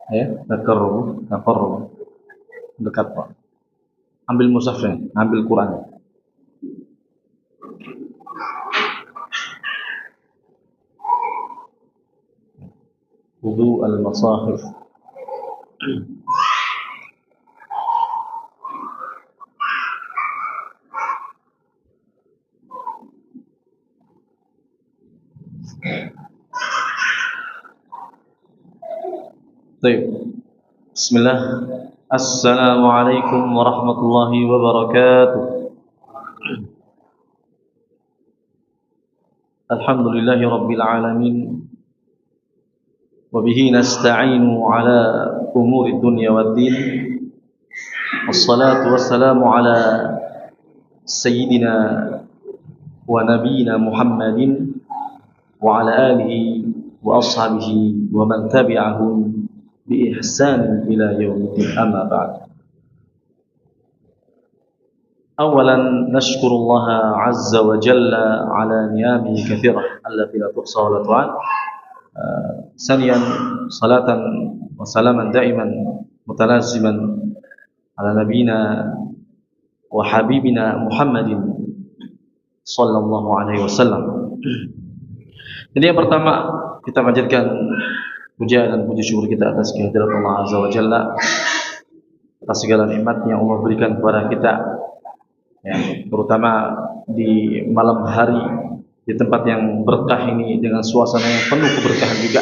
Ya, taqarrub, dekat Pak. Ambil mushafnya, ambil Quran. Wudu al-masahif. Baik. Bismillah. Assalamualaikum warahmatullahi wabarakatuh. Alhamdulillahi rabbil alamin. Wa bihi nasta'inu ala umuri dunya waddin. Wassalatu wassalamu ala sayyidina wa nabiyyina Muhammadin wa ala alihi wa ashabihi wa man tabi'ahum bi ihsan ila yaumiddin, amma ba'd. Awalan nashkurullaha azza wa jalla ala niyamihi kathirah allati la tuhsa wa la tu'ad. Saniyan salatan wa salaman daiman mutalaziman ala nabiyina wa habibina Muhammadin sallallahu alaihi wasallam. Jadi yang pertama, kita panjatkan puja dan puji syukur kita atas kehadirat Allah azza wa jalla, atas segala nikmat yang Allah berikan kepada kita, ya, terutama di malam hari di tempat yang berkah ini dengan suasana yang penuh keberkahan juga,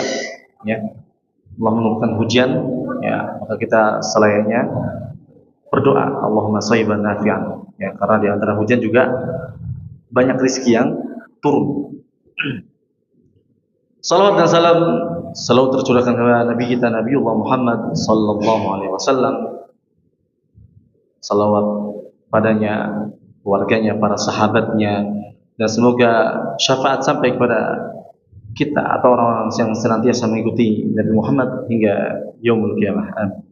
ya. Allah menurunkan hujan, ya, maka kita selayaknya berdoa Allahumma shayban nafi'an, ya, karena di antara hujan juga banyak rezeki yang turun. Salawat dan salam selalu tercurahkan kepada Nabi kita Nabiullah Muhammad sallallahu alaihi wasallam. Salawat padanya, keluarganya, para sahabatnya, dan semoga syafaat sampai kepada kita atau orang-orang yang senantiasa mengikuti Nabi Muhammad hingga yaumul qiyamah. Amin.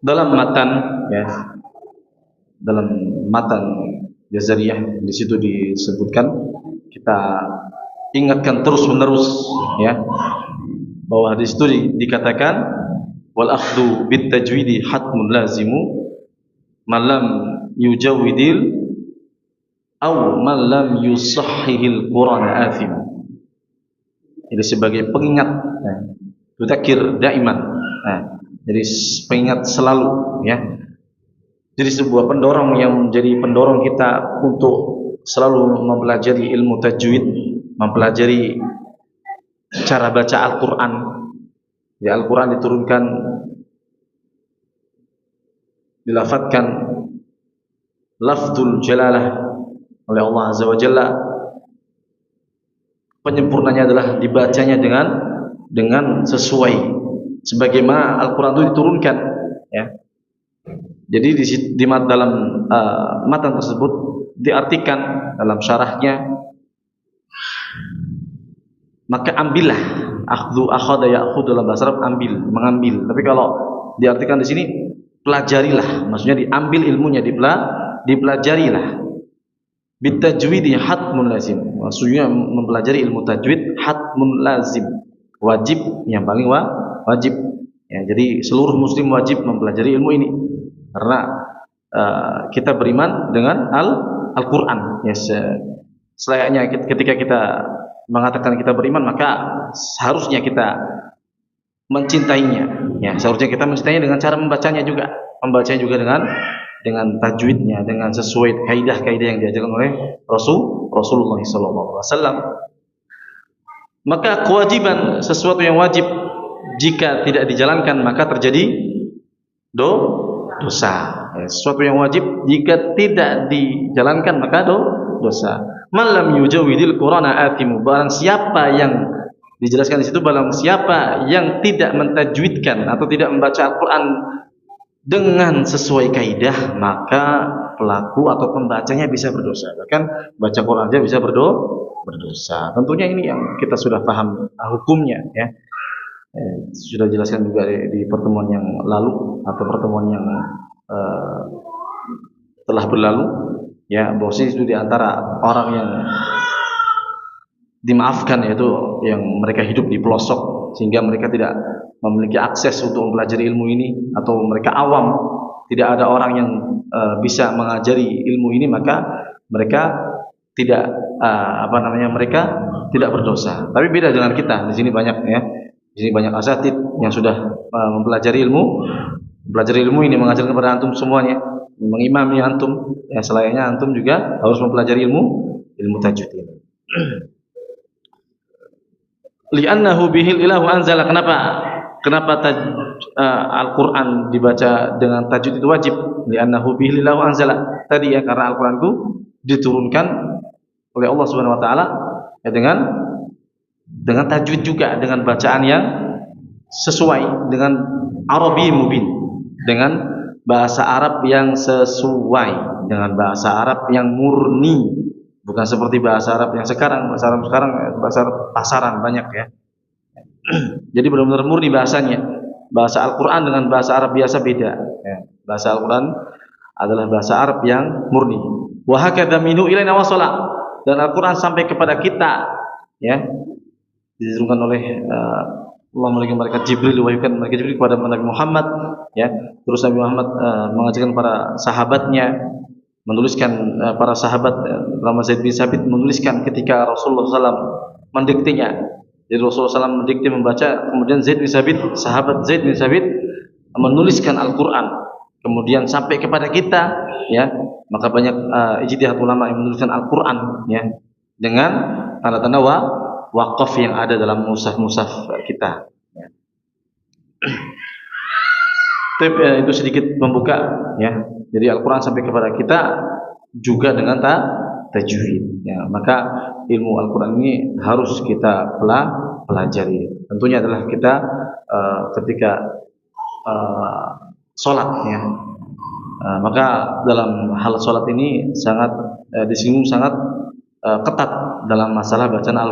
Dalam matan, ya, dalam matan Jazariyah di situ disebutkan, kita ingatkan terus menerus, ya, bahwa di situ dikatakan wal akhdhu bit tajwidi hatmun lazimu man lam yujawwidil aw man lam yusahhihil Qur'an athim. Jadi sebagai pengingat, ya, tudzakir daiman, nah, jadi pengingat selalu, ya. Jadi sebuah pendorong yang menjadi pendorong kita untuk selalu mempelajari ilmu tajwid, mempelajari cara baca Al-Quran. Ya, Al-Quran diturunkan, dilafadzkan lafzul jalalah oleh Allah azza wa jalla. Penyempurnanya adalah dibacanya dengan sesuai sebagaimana Al-Quran itu diturunkan, ya. Jadi di dalam matan tersebut diartikan dalam syarahnya, maka ambillah, akhdhu akhadha ya'khudhu dalam bahasa Arab ambil, mengambil. Tapi kalau diartikan di sini pelajarilah, maksudnya diambil ilmunya, dipelajarilah. Bitajwidi hatmun lazim, maksudnya mempelajari ilmu tajwid hatmun lazim, wajib, yang paling wajib, ya. Jadi seluruh muslim wajib mempelajari ilmu ini karena kita beriman dengan Al-Quran, ya. Selayaknya ketika kita mengatakan kita beriman, maka seharusnya kita mencintainya, ya. Seharusnya kita mencintainya dengan cara membacanya juga dengan tajwidnya, dengan sesuai kaidah-kaidah yang diajarkan oleh Rasulullah SAW. Maka kewajiban, sesuatu yang wajib, jika tidak dijalankan maka terjadi dosa. Ya, sesuatu yang wajib jika tidak dijalankan maka dosa. Malam yujawidil Qur'ana athimu, barang siapa yang dijelaskan di situ, barang siapa yang tidak mentajwidkan atau tidak membaca Al-Quran dengan sesuai kaidah, maka pelaku atau pembacanya bisa berdosa. Bahkan baca Quran aja bisa berdosa. Tentunya ini yang kita sudah paham hukumnya, ya. Sudah jelaskan juga di pertemuan yang lalu atau pertemuan yang telah berlalu, ya, bahwa itu di antara orang yang dimaafkan, yaitu yang mereka hidup di pelosok sehingga mereka tidak memiliki akses untuk mempelajari ilmu ini, atau mereka awam, tidak ada orang yang bisa mengajari ilmu ini, maka mereka tidak mereka tidak berdosa. Tapi beda dengan kita. Di sini banyak ya. Di sini banyak asatid yang sudah mempelajari ilmu ini, mengajarkan kepada antum semuanya, mengimami antum, ya selayaknya antum juga harus mempelajari ilmu tajwid ini. Li'annahu bihil ilahu anzala. Kenapa Al-Qur'an dibaca dengan tajwid itu wajib? Li'annahu bihil ilahu anzala. Tadi ya, karena Al-Qur'an itu diturunkan oleh Allah Subhanahu wa taala ya dengan tajwid juga, dengan bacaan yang sesuai dengan Arabi mubin, dengan bahasa Arab yang sesuai, dengan bahasa Arab yang murni, bukan seperti bahasa Arab yang sekarang. Bahasa Arab sekarang bahasa Arab pasaran banyak ya. Jadi benar-benar murni bahasanya. Bahasa Al-Qur'an dengan bahasa Arab biasa beda ya. Bahasa Al-Qur'an adalah bahasa Arab yang murni. Wa hakadha minhu ilaina wasala. Dan Al-Qur'an sampai kepada kita ya, diturunkan oleh Allah melalui malaikat Jibril, diwahyukan malaikat Jibril kepada Nabi Muhammad ya. Terus Nabi Muhammad mengajarkan para sahabatnya, menuliskan para sahabat, Rama Zaid bin Sabit menuliskan ketika Rasulullah SAW mendiktinya. Jadi Rasulullah SAW mendikti membaca, kemudian Zaid bin Sabit, sahabat Zaid bin Sabit menuliskan Al-Qur'an, kemudian sampai kepada kita ya. Maka banyak ijtihad ulama yang menuliskan Al-Qur'an ya, dengan tanda-tanda waqaf yang ada dalam mushaf-mushaf kita ya. Itu sedikit membuka ya. Jadi Al-Qur'an sampai kepada kita juga dengan tajwid ya. Maka ilmu Al-Qur'an ini harus kita pelajari. Tentunya adalah kita ketika sholat ya. Maka dalam hal sholat ini sangat disinggung sangat ketat dalam masalah bacaan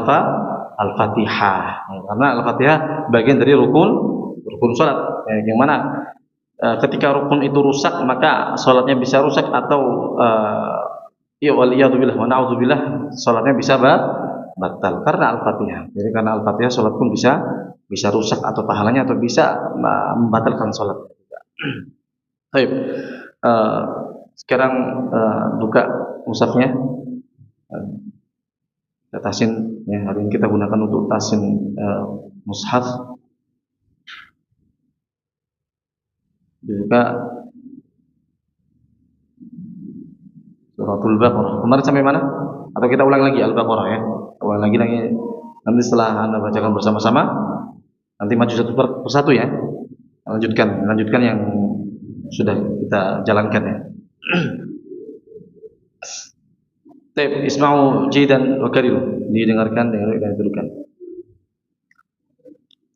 Al-Fatihah ya. Karena Al-Fatihah bagian dari rukun sholat ya. Yang mana ketika rukun itu rusak, maka sholatnya bisa rusak, atau ya waliyadzubillah wa na'udzubillah, sholatnya bisa batal karena Al-Fatihah. Jadi karena Al-Fatihah sholat pun bisa rusak atau pahalanya, atau bisa membatalkan sholat. Baik. Sekarang buka mushafnya. Tasin ya, hari ini kita gunakan untuk tasin mushaf. Dibuka Suratul Baqarah. Kemarin sampai mana? Atau kita ulang lagi Al-Baqarah ya? Ulang lagi nanti setelah Anda bacakan bersama-sama. Nanti maju satu persatu ya. Lanjutkan yang sudah kita jalankan ya. Taib, isma'u jidan wa kariru. Didengarkan dan dituduhkan.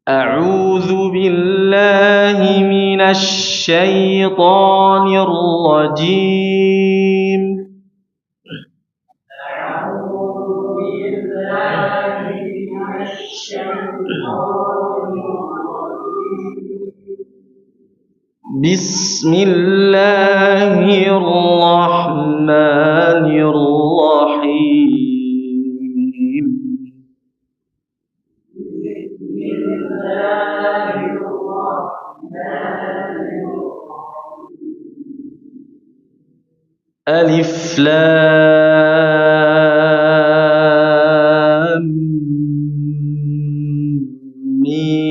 A'udzu billahi minasy syaithanir rajim. A'udzu billahi minasy syaitanir rajim. Bismillahirrahmanirrahim. Alif Lam Mim.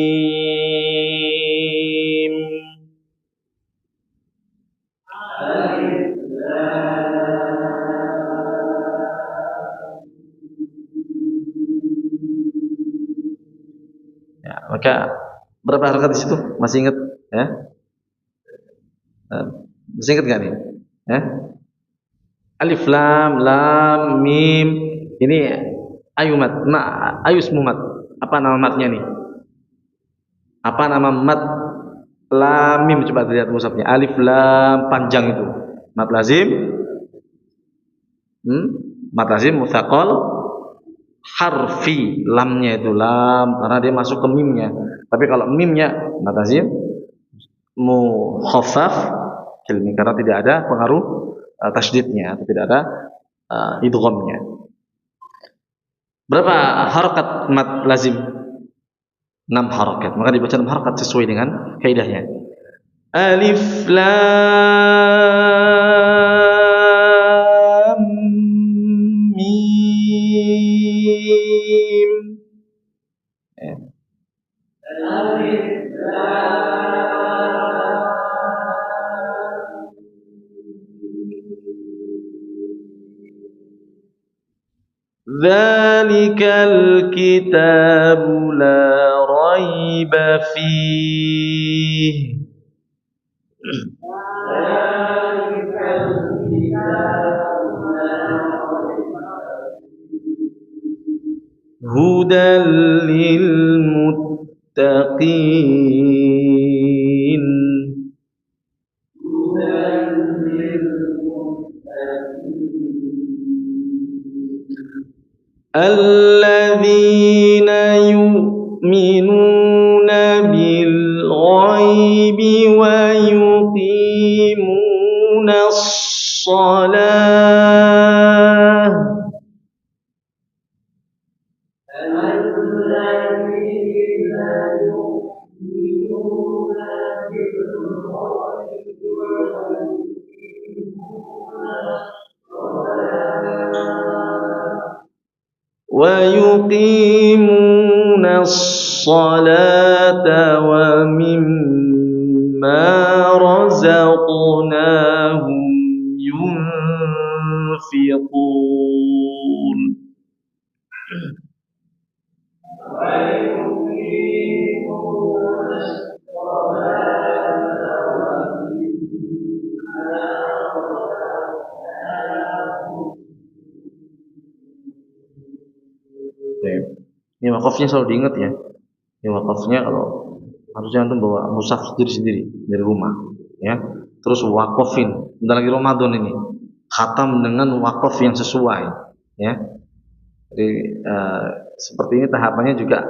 Ya, maka berapa harakat di situ? Masih ingat ya? Masih ingat nggak nih? Ya? Alif Lam Mim. Ini ayumat. Ayusmumat. Apa nama matnya nih? Apa nama mat? Lam Mim, coba lihat mushafnya. Alif Lam panjang itu. Mat lazim. Mat lazim mutsaqal harfi. Lamnya itu lam karena dia masuk ke mimnya. Tapi kalau mimnya mat lazim mukhaffaf kilmi, karena tidak ada pengaruh tasydidnya, atau tidak ada idghamnya. Berapa harakat mad lazim? 6 harakat. Maka dibaca 6 harakat sesuai dengan kaidahnya. Alif lam mim. Alif Dzalikal kitabu la raiba fihi hudan lil muttaqin. Alladzina yu'minuna bil ghaibi wa yuqimuna shalah. وَيُقِيمُونَ الصَّلَاةَ وَمِمَّا رَزَقْنَاهُمْ يُنْفِقُونَ. Ini wakafnya selalu diingat ya. Ini wakafnya kalau harusnya antum bawa mushaf sendiri dari rumah, ya. Terus wakafin. Bentar lagi Ramadan ini. Khatam dengan wakaf yang sesuai, ya. Jadi seperti ini tahapannya juga.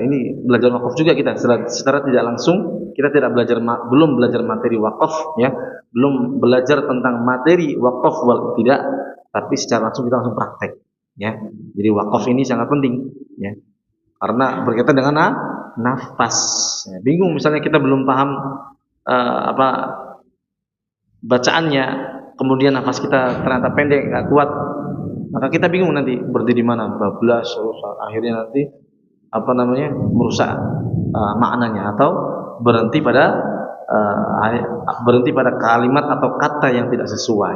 Ini belajar wakaf juga kita secara tidak langsung kita belum belajar materi wakaf, ya. Belum belajar tentang materi wakaf wal tidak, tapi secara langsung kita langsung praktek, ya. Jadi wakaf ini sangat penting, ya. Karena berkaitan dengan nafas. Ya, bingung misalnya kita belum paham bacaannya, kemudian nafas kita ternyata pendek, nggak kuat, maka kita bingung nanti berdiri di mana, bablas, akhirnya nanti merusak maknanya atau berhenti pada kalimat atau kata yang tidak sesuai.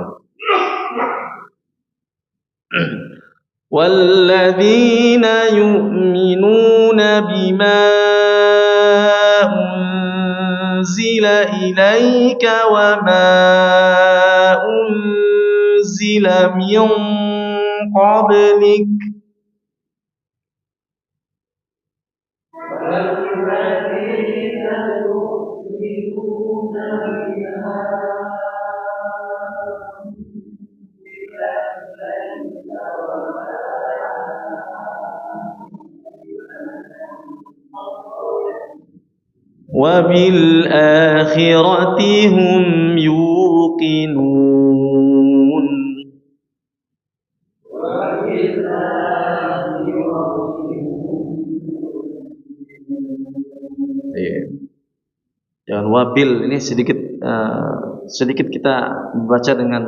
وَالَّذِينَ يُؤْمِنُونَ بِمَا أُنْزِلَ إِلَيْكَ وَمَا أُنْزِلَ مِنْ قَبْلِكَ وَبِالْآخِرَةِ هُمْ يُوقِنُونَ. Jangan wabil ini sedikit kita baca dengan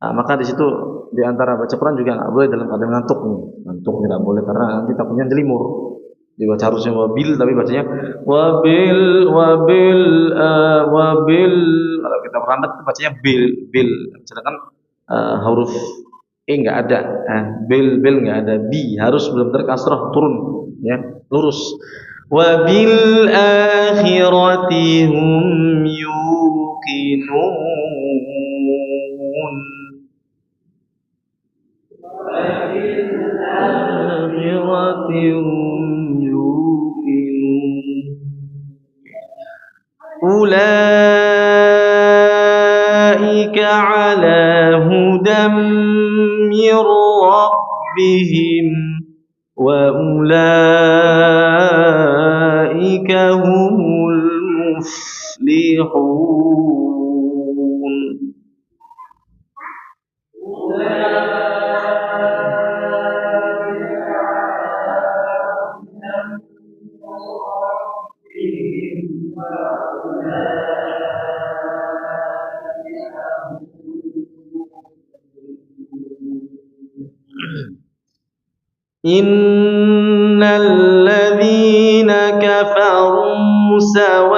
maka di situ di antara baca Quran juga nggak boleh dalam keadaan ngantuk tidak boleh karena nanti takutnya jelimur. Dibaca harusnya wabil tapi bacanya wabil kalau kita merambat itu bacanya bil sedangkan huruf nggak ada, bil nggak ada, bi harus benar-benar kasrah turun, ya, lurus. Wabil akhirati hum yuqinun. Ulaika ala hudam min rabbihim wa ulaika humul muflihun. Innal ladzina kafaru sawa'un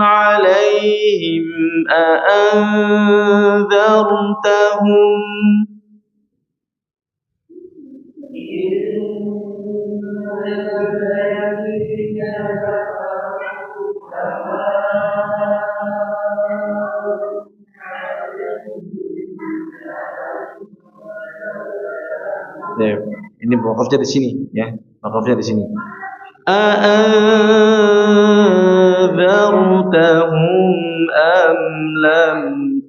'alaihim a anzartahum ya, ini wakafnya di sini ya, wakafnya di sini. A'anzartahum am lam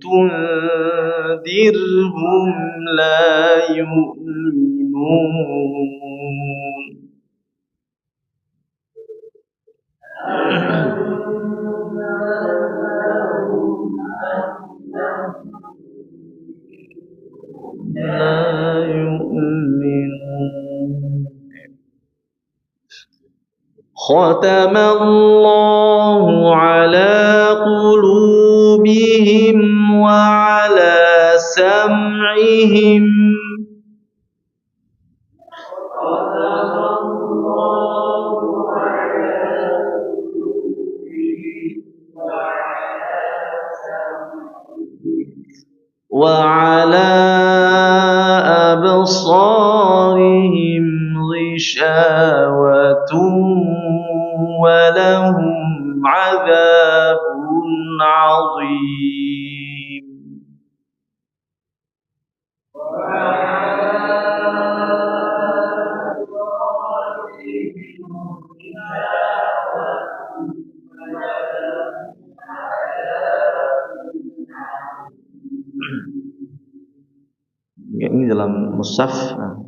tundirhum la yu'minun. La yu'minun. Khatamallahu ala qulubihim wa ala sam'ihim wa ala absarihim ghishawatun wa lahum 'adzabun 'adzim. Ini dalam mushaf,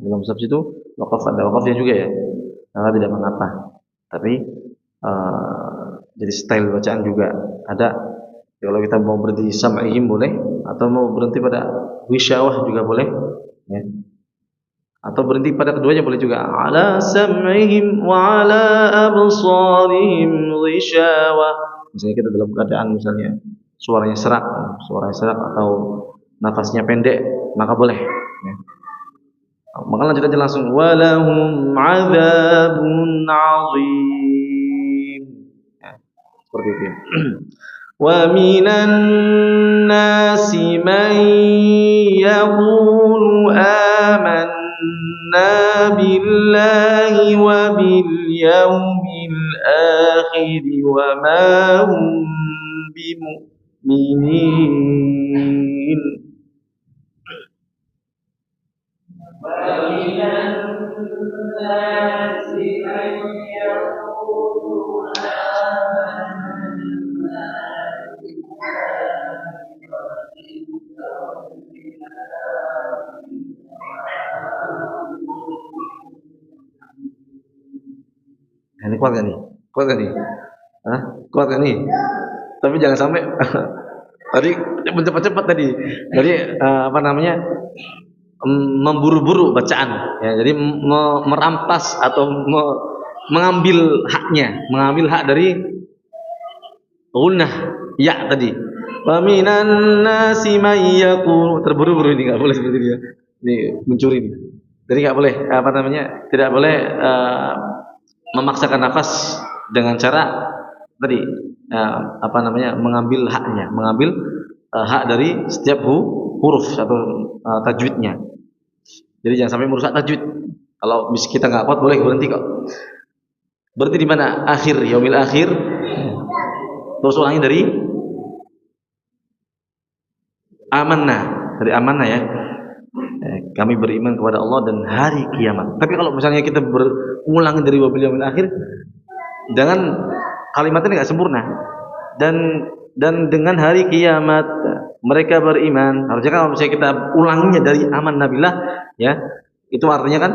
dalam mushaf itu wakaf, ada wakafnya juga ya. Maka tidak mengapa. Tapi jadi style bacaan juga ada. Kalau kita mau berhenti sam'ihim boleh, atau mau berhenti pada wisyawah juga boleh, ya. Atau berhenti pada keduanya boleh juga. Ala sam'ihim wa ala absarihim wisyawah. Misalnya kita dalam keadaan misalnya suaranya serak atau nafasnya pendek, maka boleh. Ya. Maka lanjut aja langsung. Walahum 'adzabun 'adzim. Ya, seperti itu. Wa minan nasi man yaqulu amanna billahi wa bil yawmil akhir wa ma hum bimu'minin. Ini kuat gak nih? Kuat gak nih? Hah? Kuat gak nih? Tapi jangan sampai tadi cepat-cepat tadi. Jadi memburu-buru bacaan, ya. Jadi merampas atau mengambil hak dari gunnah ya tadi. Wa minan nasi may yaqulu, terburu-buru ini enggak boleh seperti dia. Ini mencuri ini. Jadi enggak boleh tidak boleh memaksakan nafas dengan cara tadi mengambil hak dari setiap huruf atau tajwidnya. Jadi jangan sampai merusak tajwid. Kalau kita nggak kuat boleh berhenti kok. Berhenti di mana? Akhir, yaumil akhir. Terus ulangi dari amanah, ya. Kami beriman kepada Allah dan hari kiamat. Tapi kalau misalnya kita berulang dari wabil yaumil akhir, jangan kalimatnya nggak sempurna. Dan dengan hari kiamat mereka beriman. Harusnya kalau misalnya kita ulanginya dari amanna billah, ya, itu artinya kan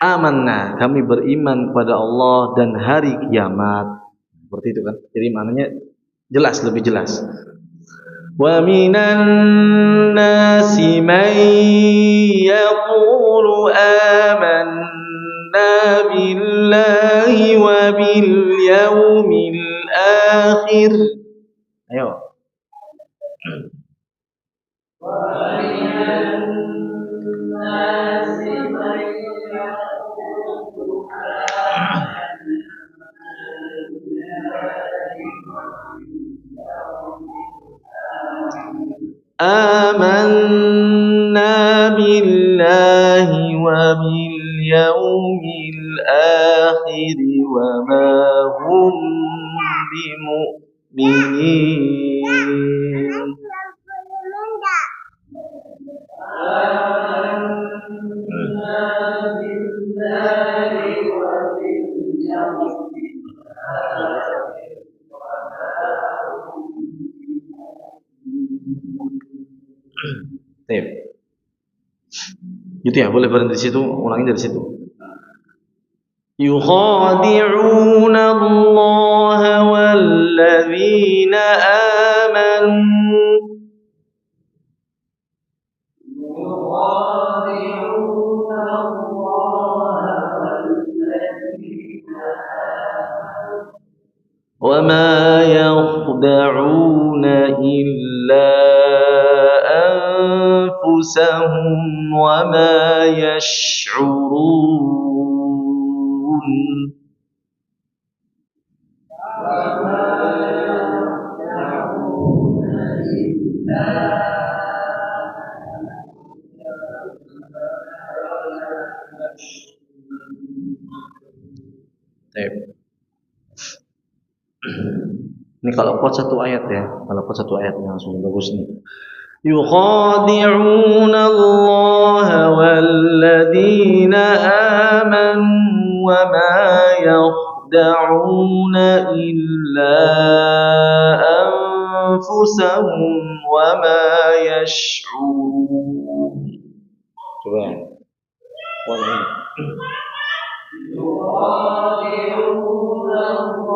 amanna, kami beriman kepada Allah dan hari kiamat. Seperti itu kan. Jadi maknanya jelas, lebih jelas. Wa minan nasi man yaqulu amanna billahi wa bil yaumil akhir. Ayo. Wa minan nasi آمنا بالله وباليوم الآخر وما هم بمؤمنين. Gitu ya, boleh berhenti di situ, ulangi dari situ. يخادعون الله والذين آمنوا وما يخدعون إلا أنفسهم وما يشعرون. Ini kalau kuat satu ayat ya, kalau kuat satu ayat langsung bagus nih. Yukhadi'una Allah walladzina amanu wa ma yakhda'una illa anfusahum wa ma yash'urun. Coba. Yukhadi'una Allah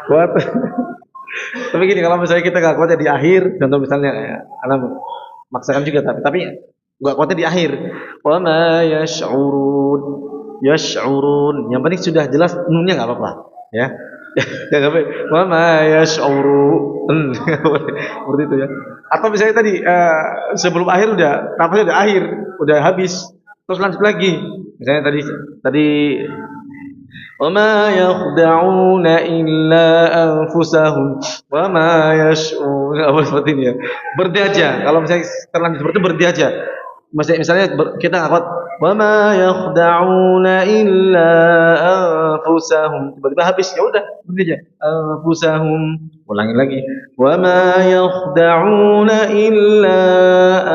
kuat. Tapi gini, kalau misalnya kita nggak kuatnya di akhir, contoh misalnya anak maksakan juga, tapi nggak kuatnya di akhir. Wa ma yash'urun, yash'urun. Yang penting sudah jelas nunnya nggak apa-apa, ya. Jangan sampai wa ma yash'urun. Seperti itu ya. Atau misalnya tadi sebelum akhir udah nafasnya udah akhir, udah habis, terus lanjut lagi. Misalnya tadi وَمَا يَخْدَعُونَ إِلَّا أَنفُسَهُمْ وَمَا يَشْعُرُونَ. Apa seperti ini ya. Berhenti aja. Kalau misalnya terlanjur seperti itu berhenti aja. Misalnya kita ngakot وَمَا يَخْدَعُونَ إِلَّا أَنفُسَهُمْ, tiba-tiba habis, ya udah berhenti aja. أَنفُسَهُمْ, ulangi lagi. وَمَا يَخْدَعُونَ إِلَّا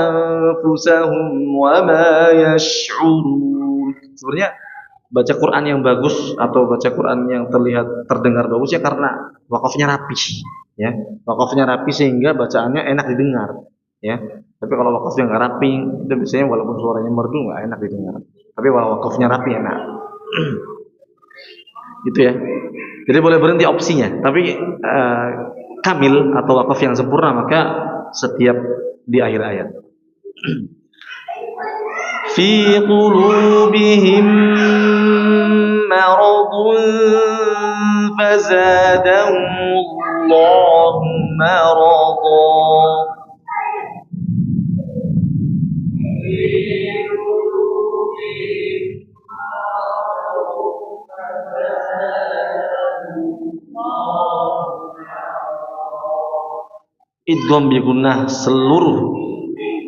أَنفُسَهُمْ وَمَا يَشْعُرُونَ. Sebenarnya baca Quran yang bagus atau baca Quran yang terdengar bagus ya karena wakafnya rapi, ya. Wakafnya rapi sehingga bacaannya enak didengar, ya. Tapi kalau wakafnya nggak rapi, itu biasanya walaupun suaranya merdu nggak enak didengar. Tapi kalau wakafnya rapi enak. Gitu ya. Jadi boleh berhenti opsinya. Tapi kamil atau wakaf yang sempurna maka setiap di akhir ayat. في قلوبهم مرض فزادهم الله مرضا. Idgham bi gunnah seluruh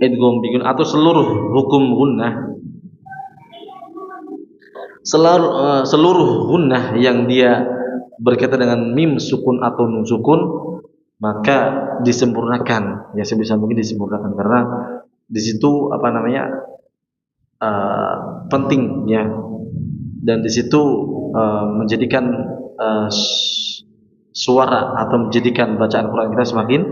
idgham bi gunnah atau seluruh hukum gunnah, seluruh gunnah yang dia berkaitan dengan mim sukun atau nun sukun maka disempurnakan, ya sebisa mungkin disempurnakan karena di situ penting ya, dan di situ menjadikan suara atau menjadikan bacaan Quran kita semakin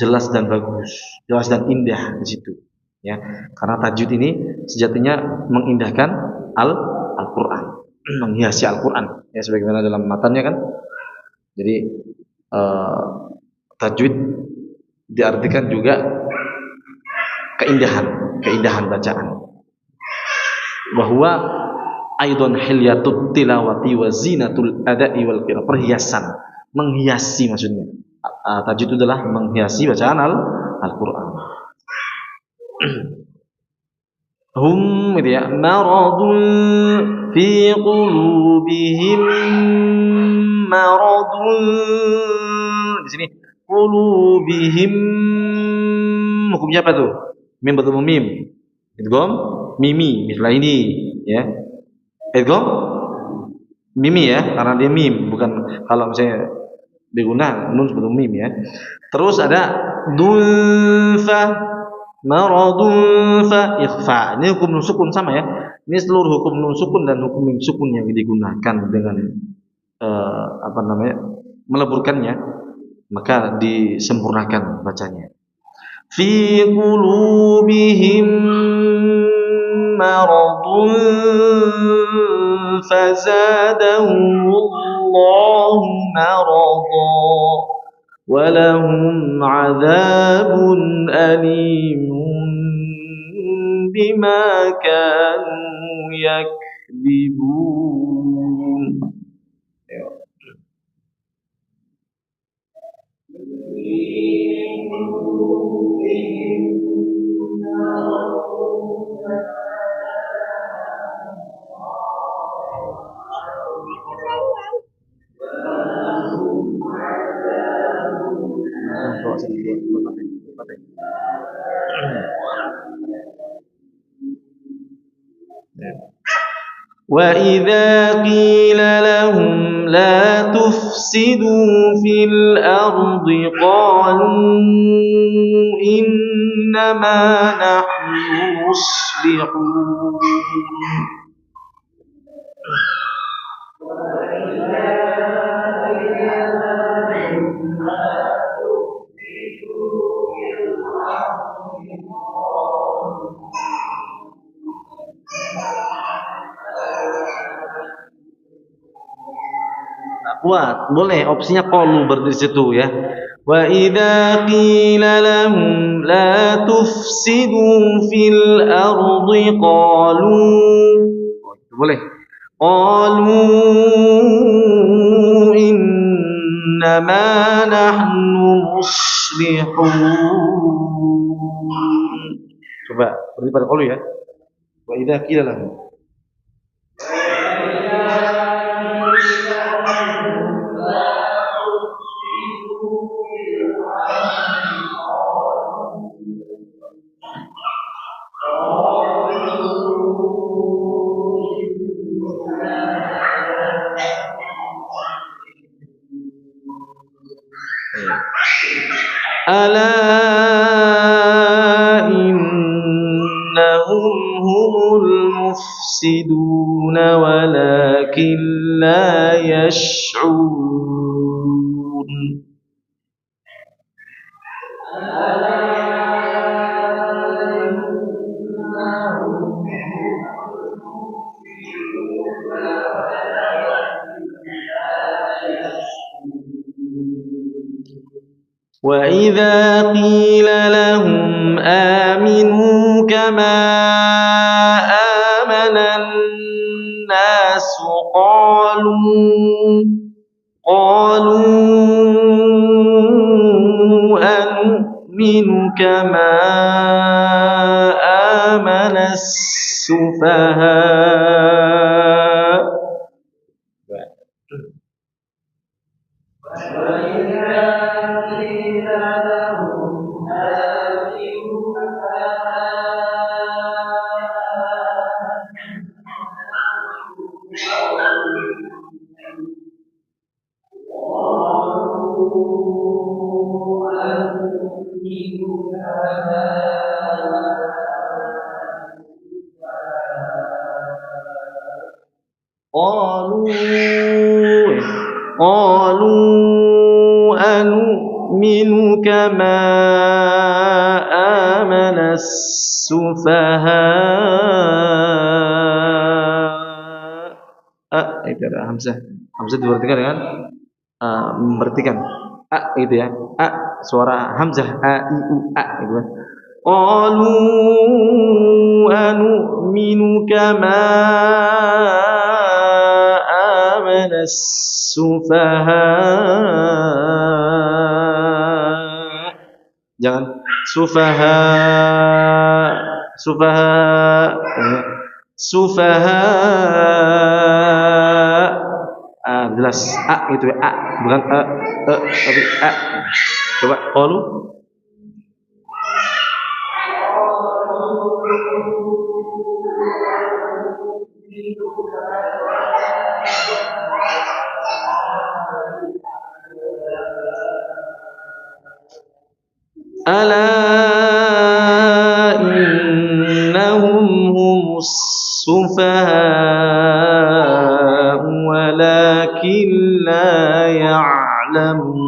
jelas dan bagus, jelas dan indah di situ, ya. Karena tajwid ini sejatinya mengindahkan Al-Quran, menghiasi Al-Quran, ya sebagaimana dalam matanya kan. Jadi tajwid diartikan juga keindahan bacaan. Bahwa aidon hilyatut tilawati wa zinatul ada'i wal qira, perhiasan, menghiasi maksudnya. Tajwid itu adalah menghiasi bacaan Al-Quran. Hum gitu ya, maradun fi qulubihim maradun. Di sini qulubihim hukumnya apa tuh? Mim bertemu mim. Idgham mimi misalnya ini ya. Idgham mimi ya, karena dia mim, bukan kalau misalnya diguna nun sebelum mim ya. Terus ada dulfa maradun fa ikhfa. Ini hukum nun sukun sama ya. Ini seluruh hukum nun sukun dan hukum mim sukun yang digunakan dengan meleburkannya, maka disempurnakan bacanya. Fi qulubihim maradun fazadahumullahu marada walahum adzabun alimun bima kanu yakdzibun. وَإِذَا قِيلَ لَهُمْ لَا تُفْسِدُوا فِي الْأَرْضِ قَالُوا إِنَّمَا نَحْنُ مُصْلِحُونَ. Kuat, boleh opsinya qalu berdiri situ ya. Wa idza qila lahum la tufsidu fil ardi qalu, boleh, qalu innama nahnu muslihun. Coba berdiri pada qalu ya. Wa idza qila lahum ala innahum humul mufsidun walakin la yash'urun. وَإِذَا قِيلَ لَهُمْ آمِنُوا كَمَا آمَنَ النَّاسُ قَالُوا أَنُؤْمِنُ كَمَا آمَنَ السُّفَهَاءُ. قالوا أنؤمن كما آمن السفهاء. Itu ada hamzah. Hamzah diberhentikan dengan memberhentikan itu ya. Suara hamzah i u gitu kan. Qalu anu'minu kama amana as-sufaha. Jangan sufaha, sufaha, sufaha. Jelas a itu ya, a bukan tapi a. Coba qalu. Ala innahum humus sufaha walakin la ya'lamun.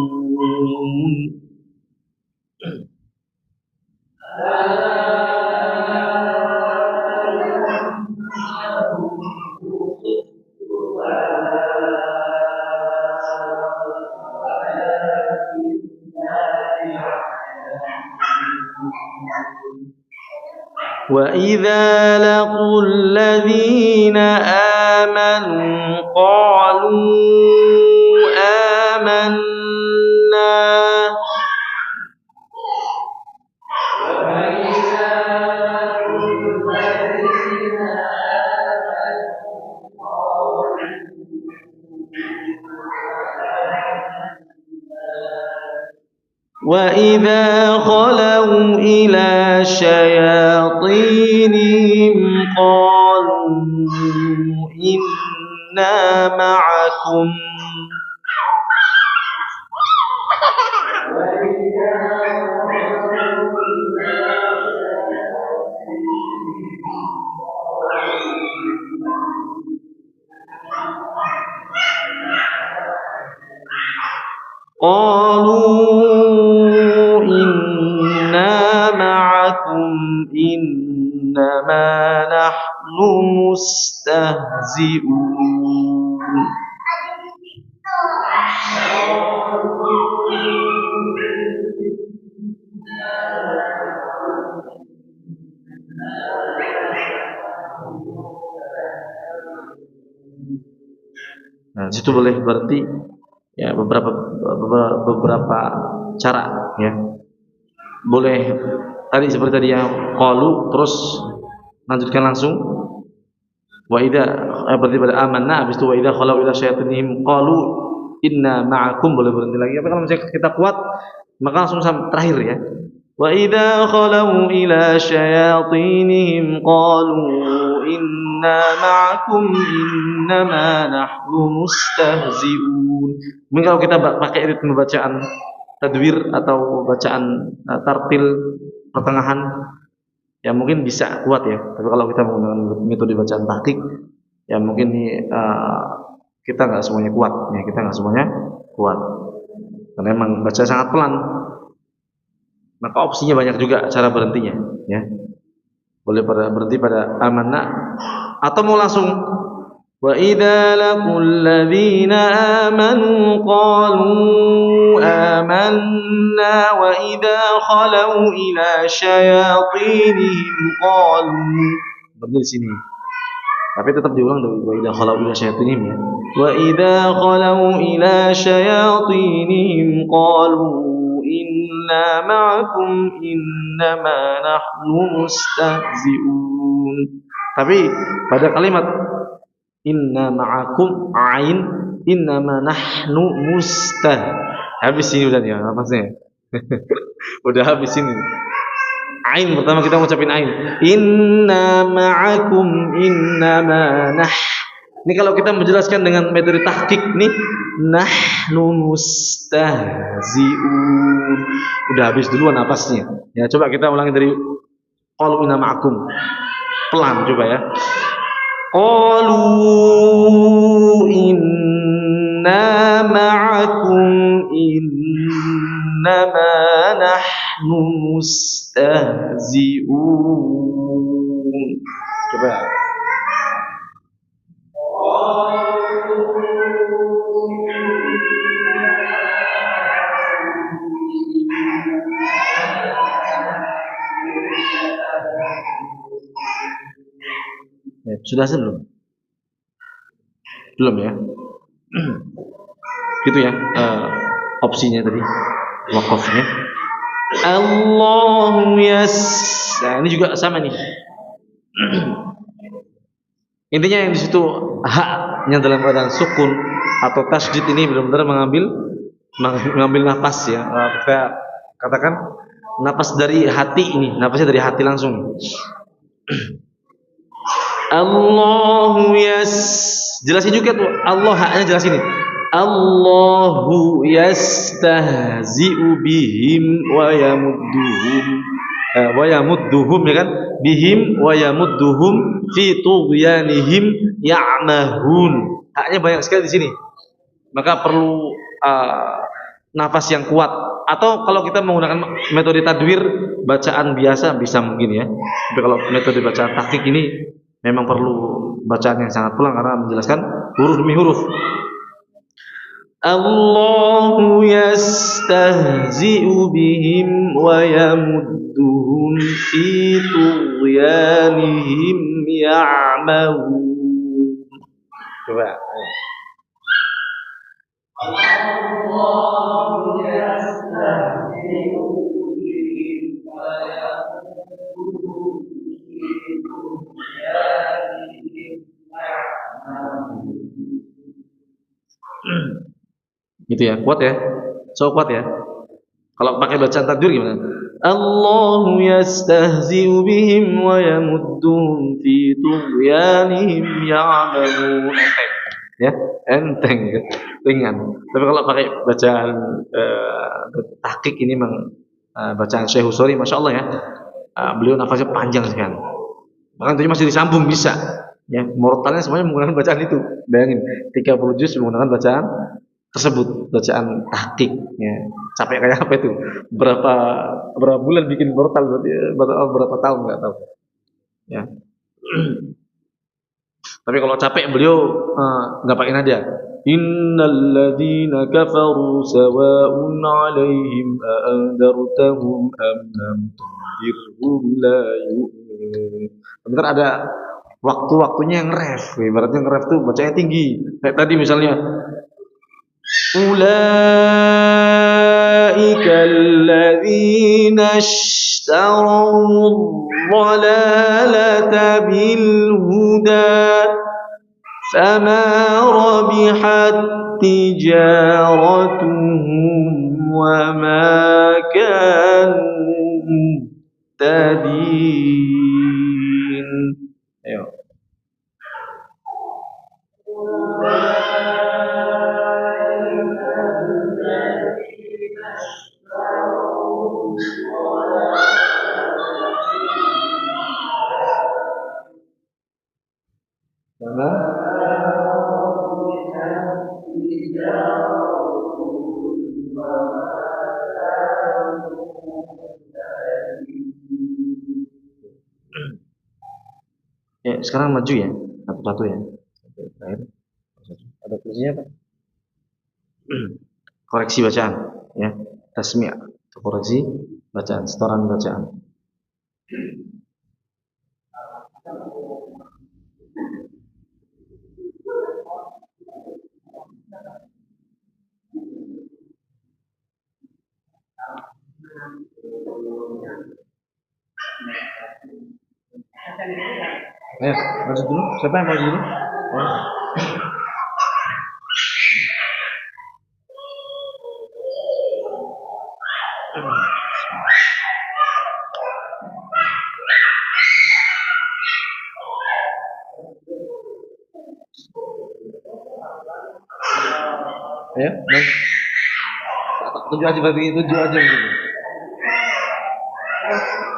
وَإِذَا لَقُوا الَّذِينَ آمَنُوا قَالُوا آمَنَّا وَإِذَا خَلَوْا إِلَى شَيَاطِينِهِمْ قَالُوا إِنَّا مَعَكُمْ إنما نحن مستهزئون. Nah, situ boleh berarti ya beberapa cara ya. Boleh tadi seperti tadi yang qalu terus lanjutkan langsung wa idza berarti pada amanna, habis itu wa idza khalau ila syayatinihim qalu inna ma'akum, boleh berhenti lagi. Tapi kalau misalnya kita kuat maka langsung sampai terakhir ya. Wa idza khalau ila syayatinihim qalu inna ma'akum innama nahnu mustahzi'un. Mungkin kalau kita pakai ritme bacaan tadwir atau bacaan tartil pertengahan ya mungkin bisa kuat ya. Tapi kalau kita menggunakan metode bacaan tahqiq ya mungkin kita nggak semuanya kuat ya, kita nggak semuanya kuat karena memang baca sangat pelan. Maka opsinya banyak juga cara berhentinya ya. Boleh berhenti pada amanna atau mau langsung wa idza laqul ladzina amanu qalu amanna wa idza khalau ila syayatinihim qalu. Berarti di sini. Tapi tetap diulang dari wa idza khalau ila syayatinihim ya. Wa idza khalau ila syayatinihim qalu inna ma'akum innama nahnu mustahzi'un. Tapi pada kalimat inna ma'akum ain innama nahnu habis ini udah ya napasnya. Udah habis ini. Ain pertama kita ngucapin ain. Inna ma'akum innama ini kalau kita menjelaskan dengan metode tahqiq nih nahnu mustahzi'un. Udah habis duluan napasnya. Ya coba kita ulangi dari qalu inna ma'akum. Pelan coba ya. Qalu inna ma'akum innama nahnu mustahzi'un. Coba. Ya, sudah sebelum? Belum ya? Gitu ya opsinya tadi wakafnya. Allahu yas. Nah, ini juga sama nih. Intinya yang di situ haknya dalam keadaan sukun atau tasydid ini benar-benar mengambil nafas ya. Kita katakan nafas dari hati ini, nafasnya dari hati langsung. Allahu yas. Jelasin juga tuh Allah haknya jelas ini. Allahu yastahzi'u bihim wa yamudduhum ya kan, bihim wa yamudduhum fi tughyanihim ya'mahun. Haknya banyak sekali di sini. Maka perlu nafas yang kuat, atau kalau kita menggunakan metode tadwir bacaan biasa bisa mungkin ya. Tapi kalau metode bacaan tahqiq ini memang perlu bacaan yang sangat pelan karena menjelaskan huruf demi huruf. Allahu yastahzi'u bihim wa yamudduhum fi tughyanihim ya'mahun. Coba. Allahu yastahzi'u bihim wa yamudduhum fi tughyanihim ya'mahun. Gitu ya, kuat ya, so kuat ya. Kalau pakai bacaan takbir gimana? Allahu yastahzi'u bihim wa yamudduhum fi tughyanihim ya'malun. Enteng ya, enteng ya, ringan. Tapi kalau pakai bacaan tahqiq ini memang bacaan Syekh Husori, masya Allah ya, beliau nafasnya panjang sekali. Bahkan itu masih disambung bisa. Ya, mortalnya semuanya menggunakan bacaan itu. Bayangin, 30 juz menggunakan bacaan tersebut, bacaan tahqiq ya. Capek kayak apa itu, berapa bulan bikin portal, berapa tahun nggak tahu ya. Tapi kalau capek beliau nggak pakai nada. Innal ladzina kafaru sawa'un 'alaihim a'andartahum am lam tundirhum la yu'minun. Bentar, ada waktu-waktunya yang ref, ibaratnya ngeref tuh bacanya tinggi. Kayak tadi misalnya أولئك الذين اشتروا الضلالة بالهدى فما ربحت تجارتهم وما كانوا مهتدين. Ayo. Ya, sekarang maju ya, satu-satu ya. Ada tulisnya apa? Koreksi bacaan, ya, tasmi', koreksi bacaan, setoran bacaan. Ayo, maju dulu. Siapa yang maju dulu? Ya, tujuh aja berarti, tujuh aja gitu.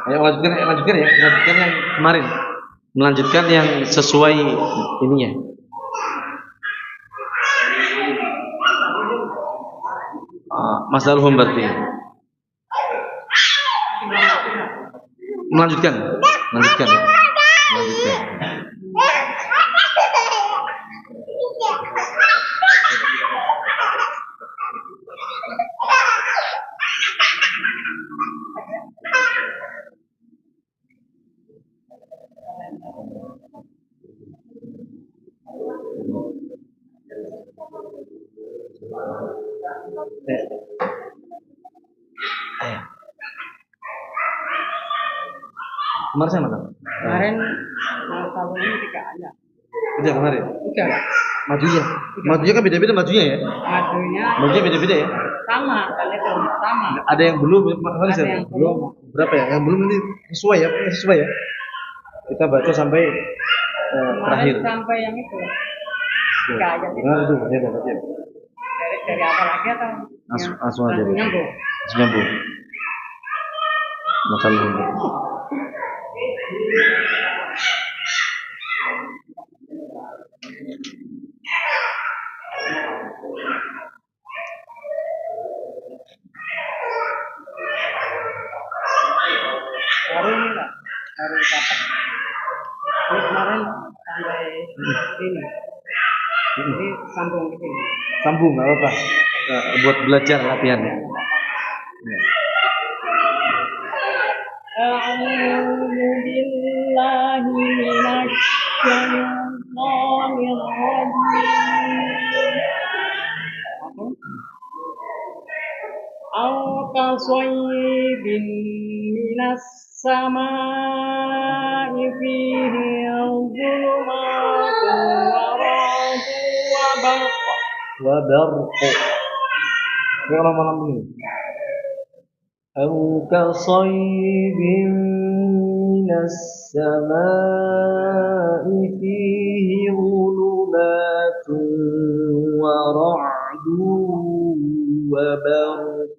Ayo lanjutkan ya, lanjutkan yang kemarin, melanjutkan yang sesuai ininya. Masalahum berarti. Melanjutkan ya, melanjutkan. Kemarin saya mana? Kemarin tahun ini 3 aja. Udah kemarin? Udah. Majunya? Majunya kan beda-beda majunya ya? Majunya beda-beda ya? Sama, kan itu sama. Ada yang belum, kemarin saya belum. Berapa ya? Yang belum nanti sesuai ya? Sesuai ya? Kita baca sampai terakhir. Sampai yang itu. Nah, itu ya, berarti. Dari apa lagi atau? Langsung aja. Nyambung. Nyambung. Masalah ini. Baru dapat. Kemarin sampai sini. Jadi sambung ke sini. Sambung nggak apa-apa. Buat belajar latihan ya. A'udzu billahi minasy syaithanir rajim. Aw kasayyibin minas samaa'i fihi dhulumatun wa ra'dun wa barqun. Ya malam ini. أو كصيب من السماء فيه ظلمات ورعد وبرق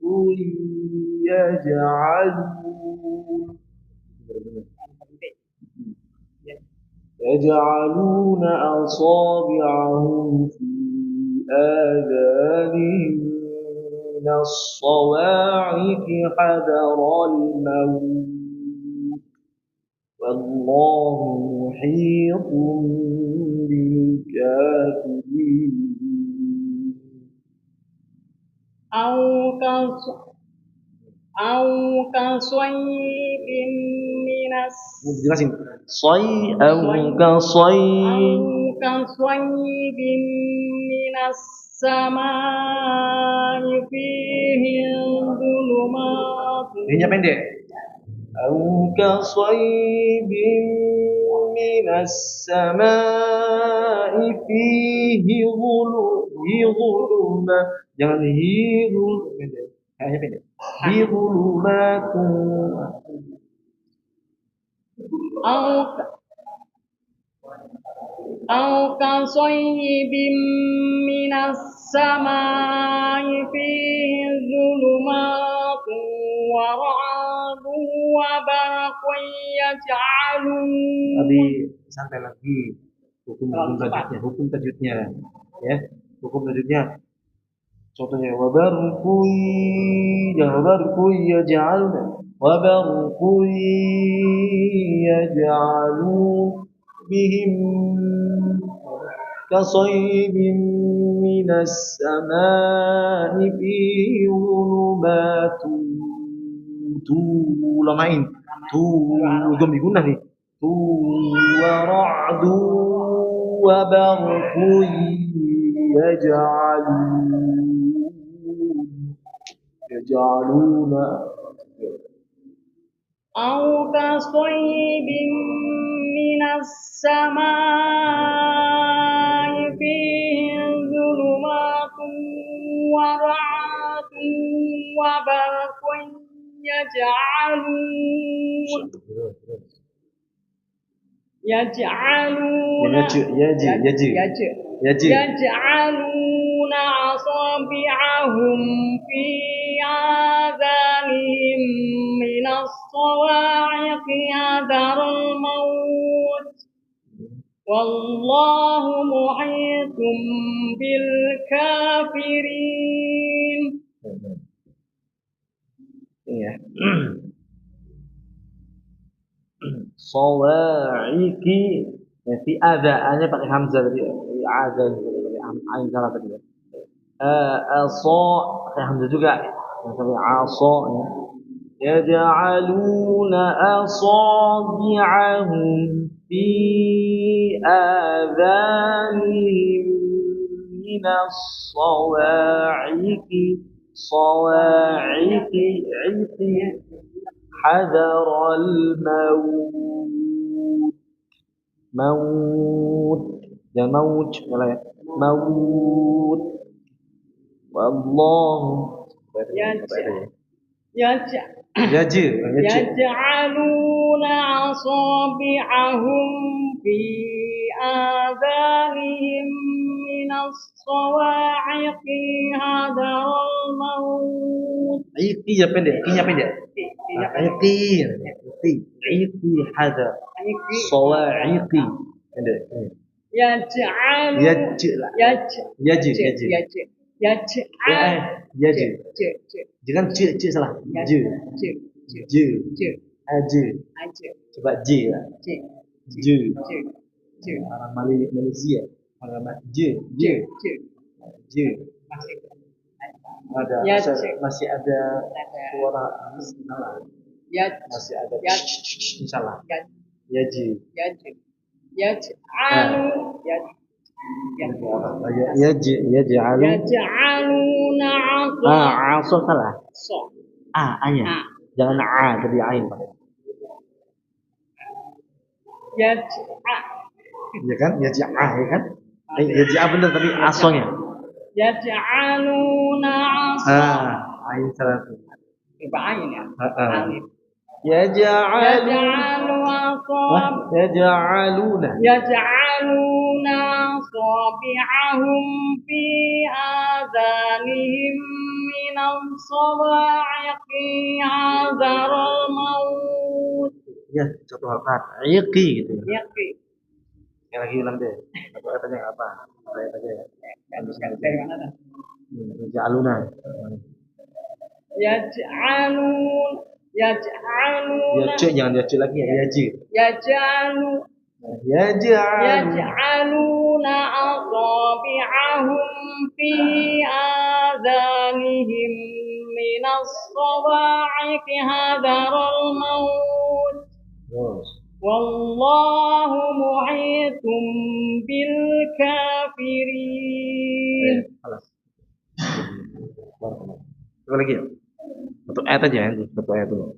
يجعلون أصابعهم في آذانهم من الصواعق حذر الموت والله محيط بالكافرين أو كصيب من jelasin أو كصيب من السماء فيه ظلمات. Ini pendek. أو كصيب من السماء فيه ظلمات. Jangan hirul pendek. Kayaknya pendek. ظلمات. أو كصيب من السماء فيه ظلمات ورعد وبرق يجعلون. Tadi santai lagi. Hukum tajwidnya ya. Hukum tajwidnya. Contohnya wabarqui, jangan wabarqui yaj'aluna. Wabarqui yaj'alun bihim kasaybin minas samaa'i fihi dhulumatun. Lamain. Dom diguna nih. Wa ra'du wa barqui يجعلون أو كصيب من السماء فيه ظلمات ورعد وبرق يجعلون أصابعهم في آذانهم من الصواعق حذر الموت والله محيط بالكافرين. Sawaiki fi adha-nya pakai hamzah tadi, adha ain salah tadi. Pakai hamzah juga. Pakai asa ya. Yaj'aluna asabi'ahum fi adhanihim minas sawa'iqi hadaral maut. Maut. Jangan maut, salah ya. Maut. Wallahu. يجعلون أصابعهم في آذانهم من الصواعق حذر الموت. Iqi pendek, iqi pendek. Iqi hadar. Sawa'iqi pendek. Jangan salah. Coba orang Malaysia. Orang ada masih ada suara salah. Masih ada salah. Yaj'aluna asal salah. Anya. Jangan jadi ain pakai. Ya kan? Ya kan? Benar tapi asalnya. Yaj'aluna ain salah tu. Ain ya. Yaj'aluna asabi'ahum fi adhanihim min as-sawa'iqi hadharal maut. Ya, satu harakat. Iqi gitu. Iqi. Yang lagi ulang deh. Satu ayatnya apa? Ayat aja ya. Dari mana dah? Yaj'aluna. Yaj'aluna. Jangan lagi ya. Yaj'aluna asabi'ahum fi adhanihim min as-sawa'iqi hadharal maut. Wallahu muhitum bil kafirin. Coba lagi ya. Satu ayat aja ya, satu ayat dulu.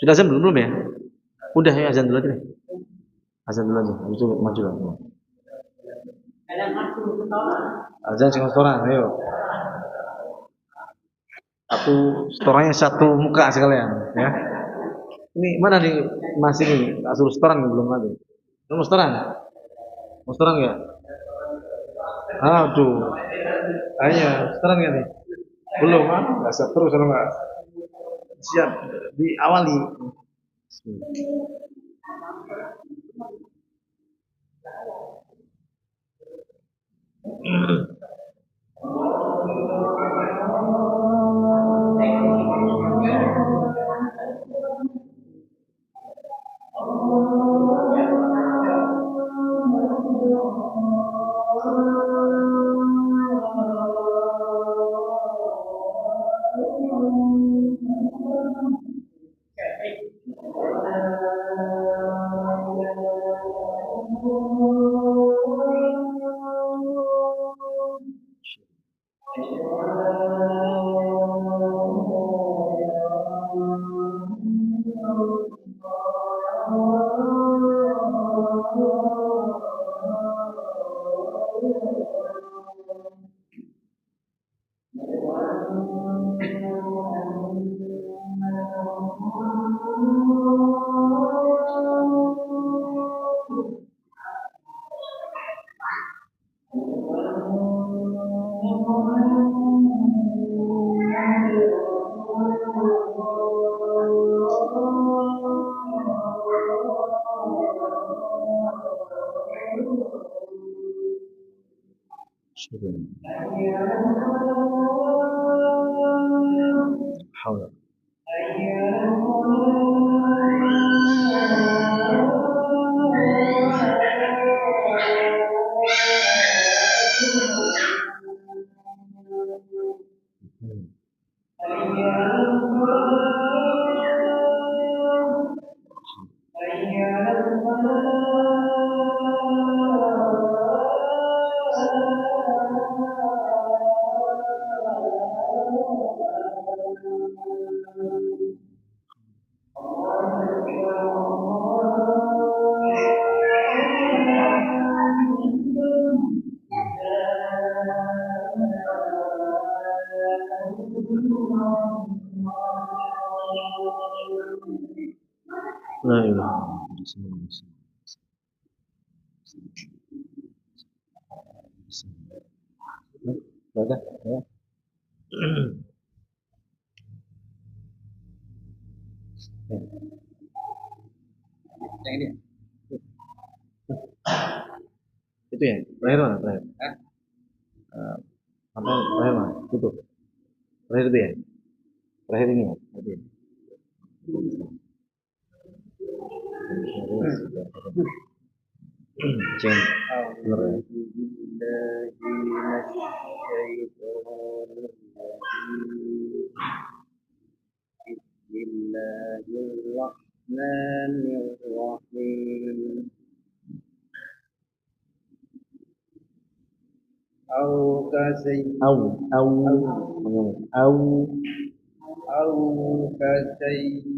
Sudah azan belum ya? Udah ya, azan dulu aja deh. Azan dulu aja, habis itu maju lah. Azan sing setoran, ayo. Setorannya satu muka sekalian, ya. Ini mana nih masih nih? Tak suruh setoran belum lagi. Mau setoran? Mau setoran nggak? Aduh, ayo setoran nggak nih? Belum ah? Nggak siap terus kalau nggak siap diawali. حول La ilaha illallah. Sudah, ya. Yang ini. Itu ya, terakhir mana? Terakhir. Apa terakhir mana? Tutup. Terakhir itu ya. Terakhir ini ya. Terakhir. Jangan. Benar ya. Bismillahirrahmanirrahim. Au kasay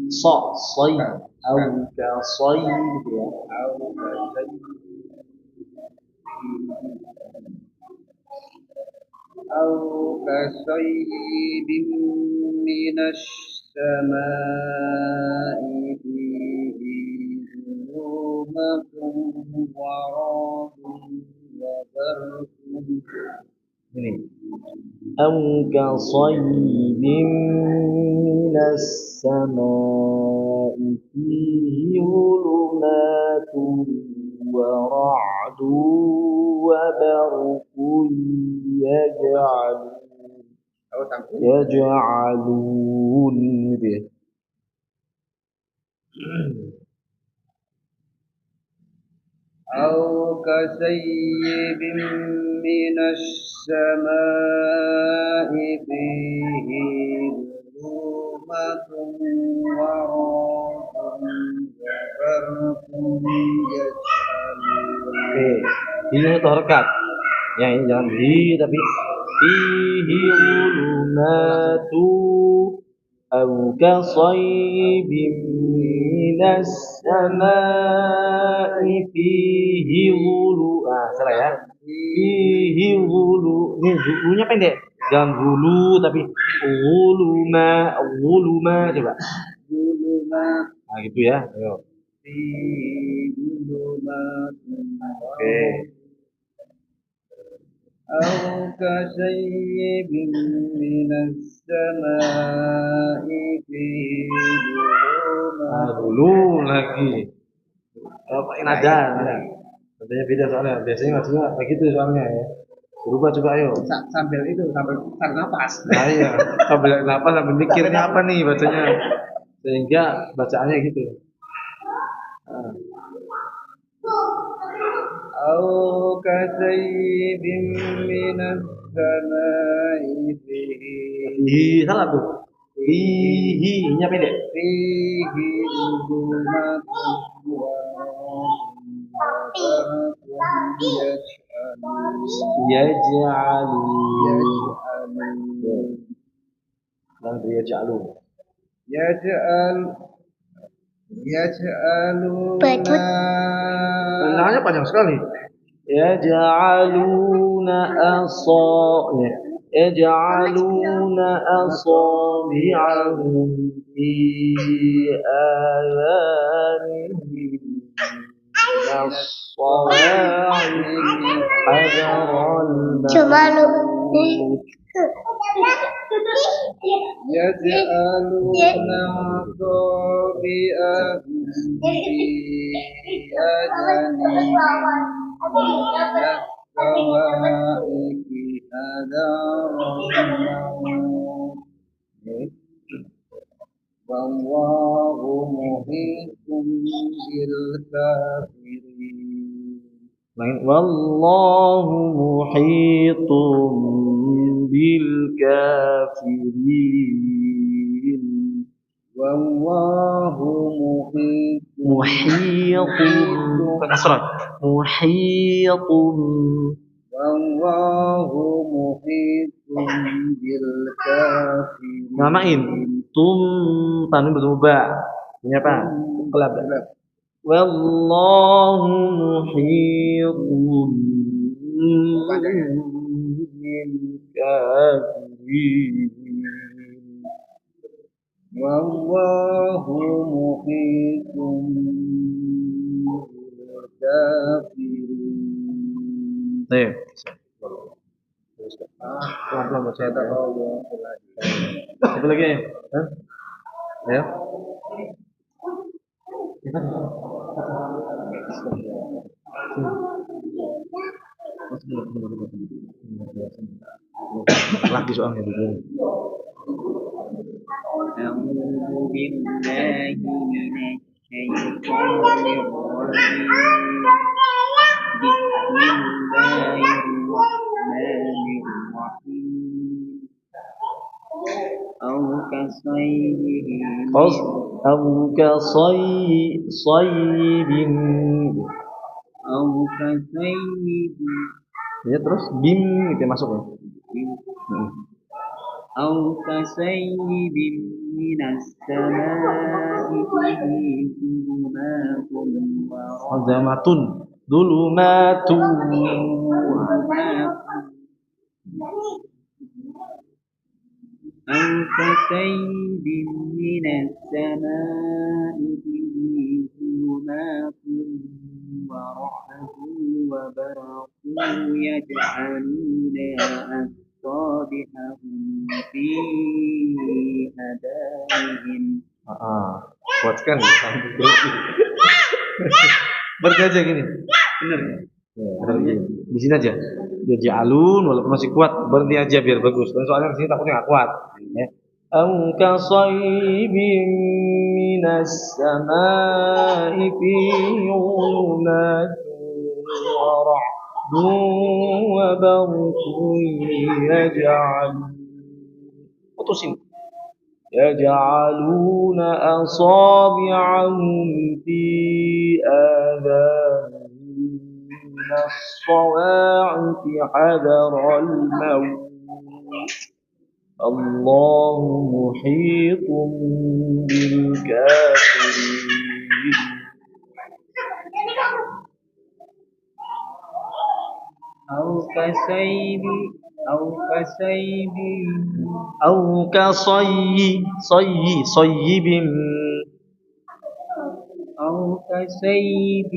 Sa say au ka say gitu ya. أو كصيب من السماء فيه ظلمات ورعد وبرق Ini. Au ka sayyibin minas samaa'i fihi dhulumatun wa ra'dun wa barqun yaj'alun gitu ya. أو كصيب من السماء فيه ظلمات ورعد وبرق يجعلون. Oke, ini itu harakat. Yang ini jangan hi tapi fihi dhulumatu au ka sayyibin minas samaa'i fihi dhulu. Salah ya. Fihi dhulu. Ini dhulunya pendek. Jangan dhulu tapi dhuluma coba. Nah, gitu ya. Ayo. Oke. أو كشيب من السماء فيه ظلمات. Dulu lagi. Pakai nada. Nadanya beda soalnya. Biasanya maksudnya begitu soalnya ya. Berubah coba ayo. Sambil tarik nafas. Nah, iya. Sambil nafas sambil mikirnya apa nih bacanya. Sehingga bacaannya gitu. Nah. أو كشيب من السماء فيه Salah tuh. Nya pendek. فيه ظلمات ورعد يجعلون. Namanya panjang sekali. Yaj'aluna asabi'ahum fi adhanihim يجعلون أصابعهم في آذانهم الصواعق حذر الموت والله محيط بالكافرين. والله محيط بالكافرين. والله محيط كسرة محيط. والله محيط بالكافرين. Namain tum tanwin bertemu ba. Ini apa? Kelab. Wallahu muhitun bil kafirin. والله محيط saya tahu. Taqaw Apa lagi? Hah? Ayo. Lagi soalnya dulu. A'udzu billahi minasyaitonir rajim. Bismillahirrahmanirrahim. Aw kasayyibin أو كصيب Aw kasayyibin ya terus bim itu yang masuk ya. Aw kasayyibin minas samaa'i fihi dhulumatun wa Azamatun dulumatun أو كسيب من السماء به ظلمات ورعد وبرق يجعلون أصابعهم في آذانهم kuat sekali. Berarti aja gini. benar ya? Di sini aja. Biar ja'alun walaupun masih kuat, berhenti aja biar bagus. Dan soalnya di sini takutnya nggak kuat. Ya. Au kasaybin minas samaa'i fihi dhulumatun wa ra'dun wa barqun putusin. يجعلون أصابعهم في آذانهم من الصواعق حذر الموت الله محيط بالكافرين أو كسيب أو صيب أو كسيب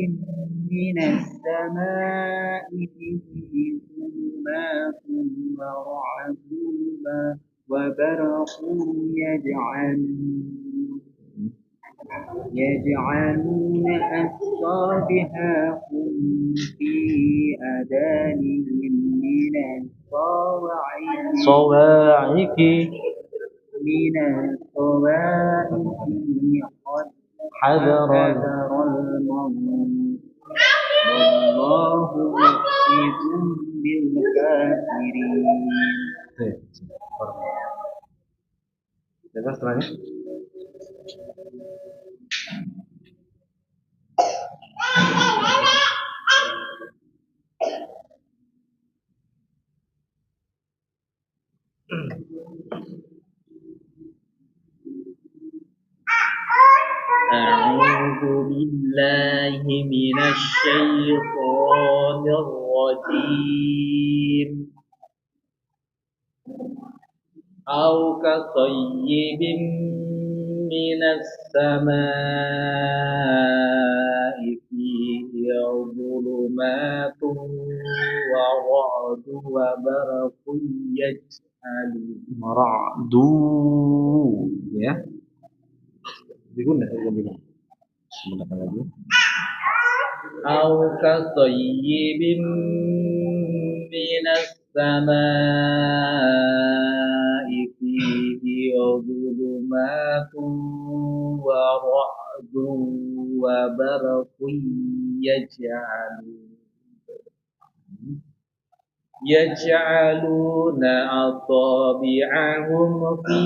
من السماء فيه ظلمات ورعد وبرق يجعلون أصابعهم في آذانهم من صواعق حذر الموت والله محيط بالكافرين. Bebas setelahnya. أعوذ بالله من الشيطان الرجيم أو كصيب من السماء فيه ظلمات ورعد وبرق Mara'du ya. Diguna lagi. Sebentar lagi. أو كصيب من السماء فيه ظلمات ورعد وبرق يجعلون أصابعهم في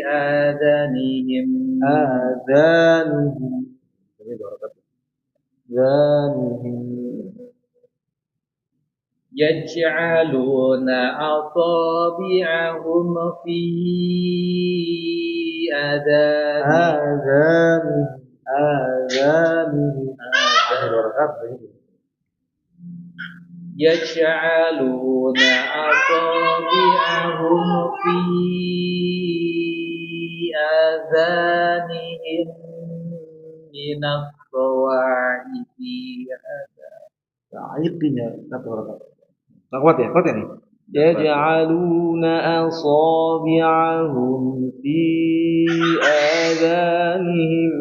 آذانهم يجعلون أصابعهم في آذانهم يجعلون أصابعهم في آذانهم من الصواعق Aiqnya satu harakat. Tak kuat ya nih. يجعلون أصابعهم في آذانهم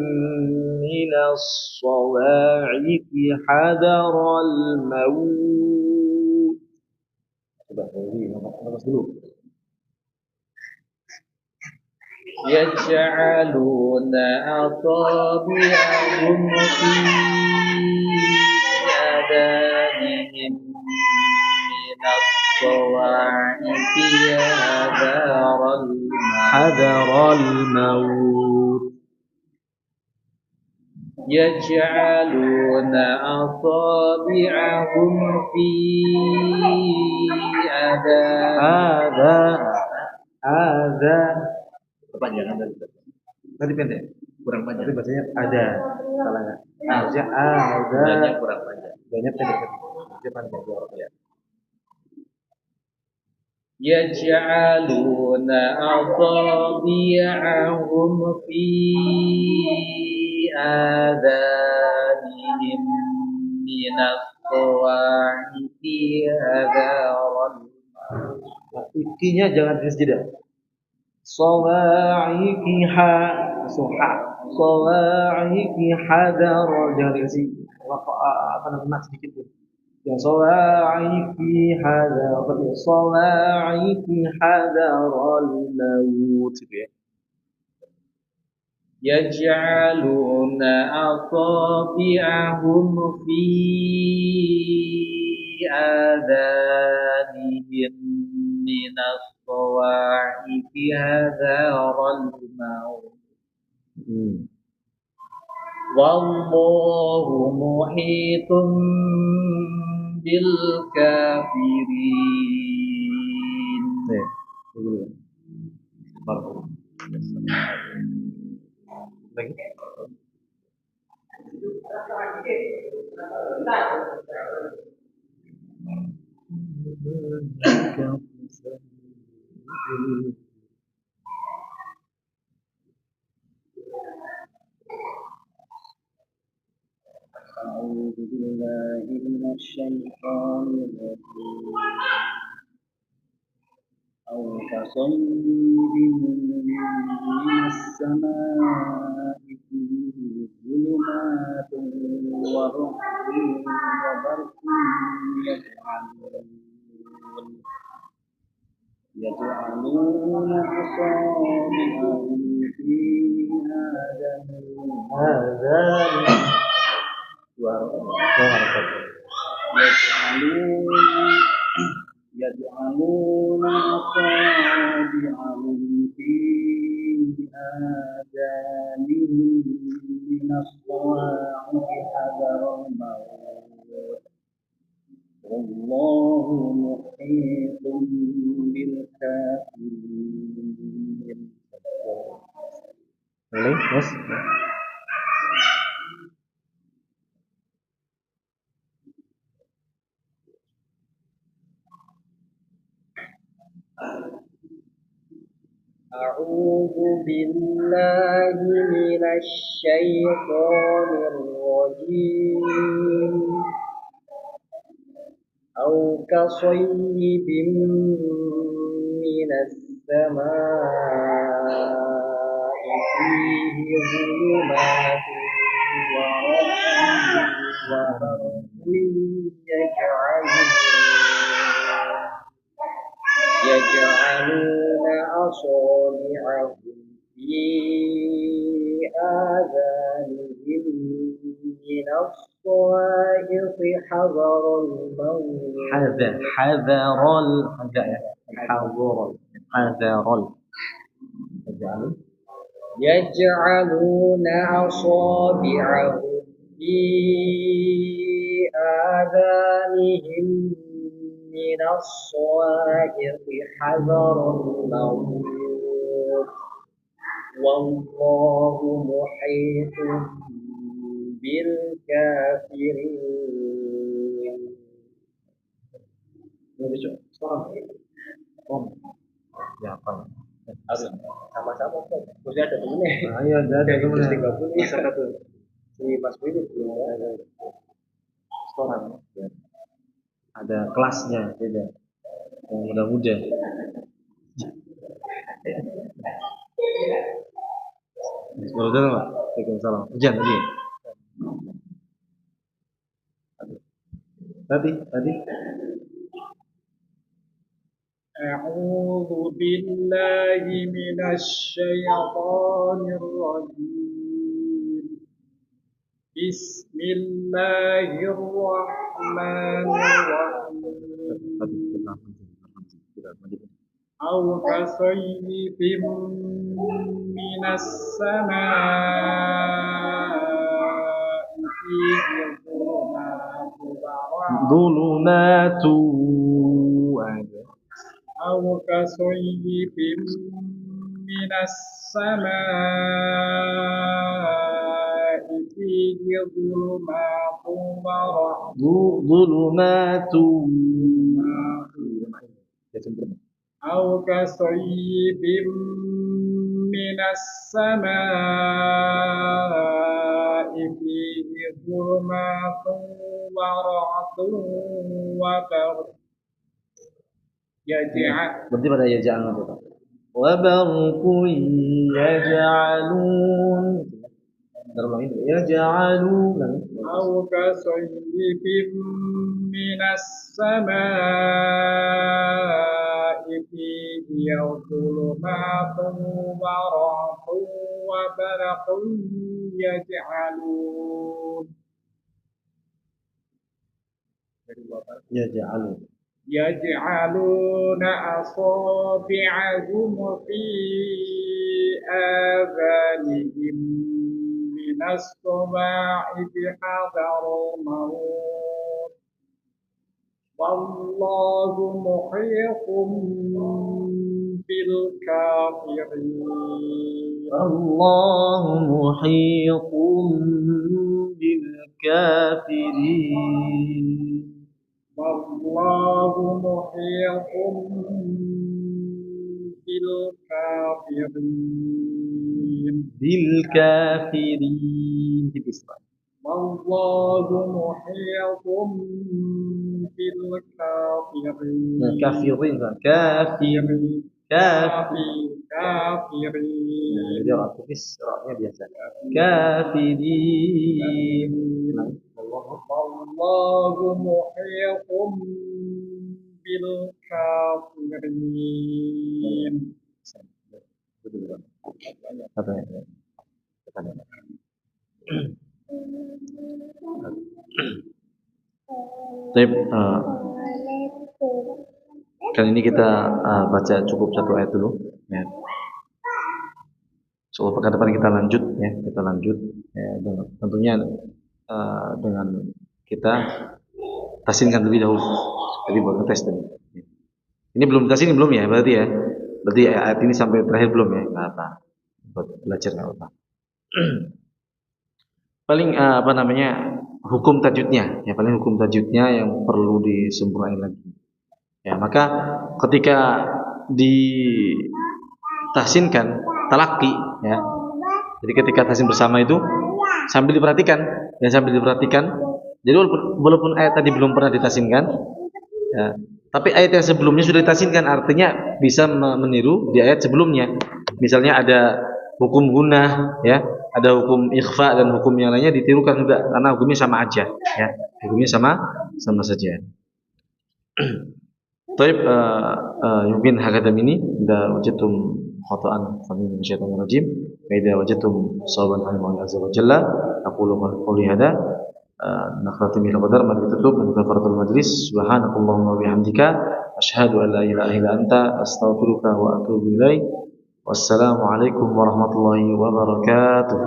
من الصواعق حذر الموت. يجعلون أصابعهم في آذانهم من الصواعق حذر الموت. يجعلون أصابعهم في آذان kepanjangan tadi pendek, kurang panjang. Tapi bahasanya ada, salah nggak? Harusnya ada. Banyak kurang panjang. Banyak pendek. Harusnya panjang ya. Yaj'aluna asabi'ahum fi adanihim minas sawa'iqi hadaran. Ikinya jangan disjeda. Sawa'iqi sawa'iqi hadar, jangan dikasih apa namanya sedikit tuh. Ya sawa'iqi hadar, sawa'iqi hadar al-maut gitu ya. Yaj'aluna asabi'ahum fi adanihim minas sawa'iqi hadaral maut. Wallahu muhitun bil kafirin. Lagi. أعوذ بالله من الشيطان الرجيم أو كصيب من السماء فيه ظلمات ورعد وبرق يجعلون أصابعهم في آذانهم يجعلون أصابعهم في آذانهم من الصواعق حذر الموت والله محيط بالكافرين. أعوذ بالله من الشيطان الرجيم أو كصيب من السماء فيه ظلمات ورعد يجعلون أصابعهم في آذانهم من الصواعق حذر الموت. يجعلون أصابعهم في آذانهم من الصواعق حذر الموت والله محيط بالكافرين. Ya apa? Sama-sama kok. Terusnya ada temennya. Iya, ada temennya. 30 satu. Si Mas Widi ada. Restoran. Ada kelasnya beda. yang muda-muda. Sudah Pak. Waalaikumsalam. Hujan tadi. أعوذ بالله من الشيطان الرجيم بسم الله الرحمن الرحيم أو كصيب من السماء فيه ظلمات أو كصيب من السماء فيه ظلمات ورعد أو كصيب من السماء فيه ظلمات ورعد وبرق berarti pada yaj'alun itu Pak. Wa barqun yaj'alun. Yaj'alun. أو كصيب من السماء فيه ظلمات ورعد وبرق يجعلون أصابعهم في آذانهم من الصواعق حذر الموت والله محيط بالكافرين الله محيط بالكافرين والله محيط بالكافرين والله محيط بالكافرين كافرين كافرين jadi orang tulis roknya biasa kafirin والله محيط بالكافرين Baik, kali ini kita baca cukup satu ayat dulu ya. So, pekan depan kita lanjut ya, ya, tentunya dengan kita tasinkan terlebih dahulu. Jadi buat ngetes tadi. Ini belum tasin belum ya, berarti ya. Berarti ayat ini sampai terakhir belum ya? Enggak apa. Buat belajar enggak apa. Paling hukum tajwidnya, ya paling hukum tajwidnya yang perlu disempurnakan lagi. Ya, maka ketika ditasinkan talaki ya. Jadi ketika tasin bersama itu sambil diperhatikan. Jadi walaupun ayat tadi belum pernah ditasinkan, ya, tapi ayat yang sebelumnya sudah ditasinkan, artinya bisa meniru di ayat sebelumnya. Misalnya ada hukum gunah, ya, ada hukum ikhfa dan hukum yang lainnya ditirukan juga karena hukumnya sama aja, ya, hukumnya sama saja. Taib mungkin hakadam ini idza wajadtum khata'an famin syaitanir rajim wa idza wajadtum sawaban fa min azza wa jalla aqulu qawli hada nakhratim bil qadar mari tutup dengan kafaratul majlis subhanakallahumma wa bihamdika asyhadu an la ilaha illa anta astaghfiruka wa atubu ilaik wassalamu alaikum warahmatullahi wabarakatuh.